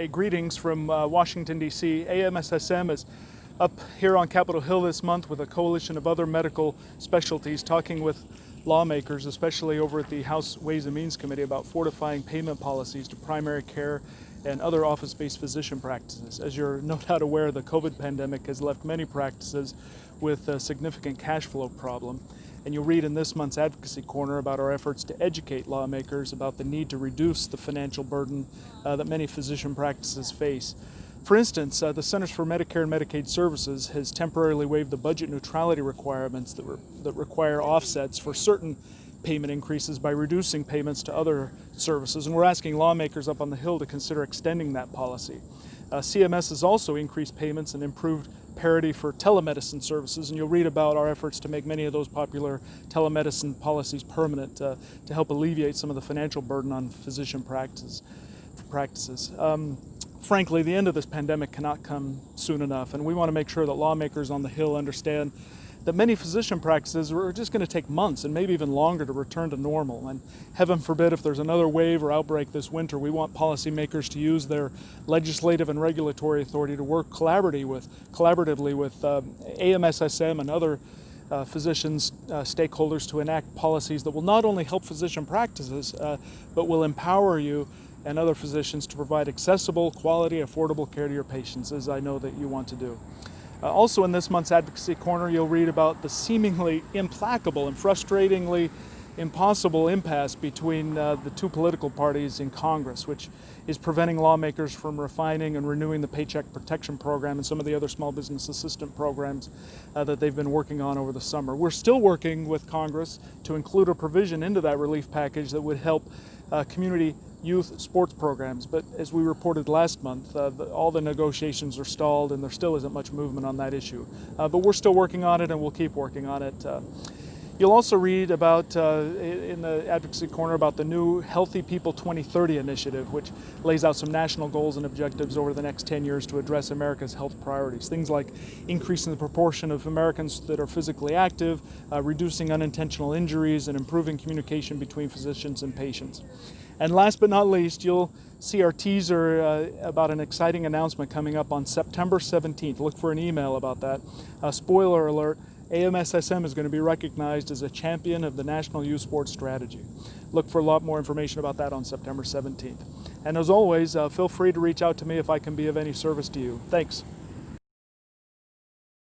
Hey, greetings from Washington, D.C. AMSSM is up here on Capitol Hill this month with a coalition of other medical specialties talking with lawmakers, especially over at the House Ways and Means Committee, about fortifying payment policies to primary care and other office-based physician practices. As you're no doubt aware, the COVID pandemic has left many practices with a significant cash flow problem. And you'll read in this month's Advocacy Corner about our efforts to educate lawmakers about the need to reduce the financial burden that many physician practices face. For instance, the Centers for Medicare and Medicaid Services has temporarily waived the budget neutrality requirements that require offsets for certain payment increases by reducing payments to other services, and we're asking lawmakers up on the Hill to consider extending that policy. CMS has also increased payments and improved parity for telemedicine services, and you'll read about our efforts to make many of those popular telemedicine policies permanent to help alleviate some of the financial burden on physician practices. Frankly, the end of this pandemic cannot come soon enough, and we want to make sure that lawmakers on the Hill understand that many physician practices are just going to take months and maybe even longer to return to normal. And heaven forbid, if there's another wave or outbreak this winter, we want policymakers to use their legislative and regulatory authority to work collaboratively with AMSSM and other physicians, stakeholders to enact policies that will not only help physician practices, but will empower you and other physicians to provide accessible, quality, affordable care to your patients, as I know that you want to do. Also in this month's Advocacy Corner, you'll read about the seemingly implacable and frustratingly impossible impasse between the two political parties in Congress, which is preventing lawmakers from refining and renewing the Paycheck Protection Program and some of the other small business assistance programs that they've been working on over the summer. We're still working with Congress to include a provision into that relief package that would help community youth sports programs, but as we reported last month, all the negotiations are stalled and there still isn't much movement on that issue. But we're still working on it and we'll keep working on it. You'll also read about, in the Advocacy Corner, about the new Healthy People 2030 initiative, which lays out some national goals and objectives over the next 10 years to address America's health priorities. Things like increasing the proportion of Americans that are physically active, reducing unintentional injuries, and improving communication between physicians and patients. And last but not least, you'll see our teaser about an exciting announcement coming up on September 17th. Look for an email about that. Spoiler alert, AMSSM is going to be recognized as a champion of the National Youth Sports Strategy. Look for a lot more information about that on September 17th. And as always, feel free to reach out to me if I can be of any service to you. Thanks.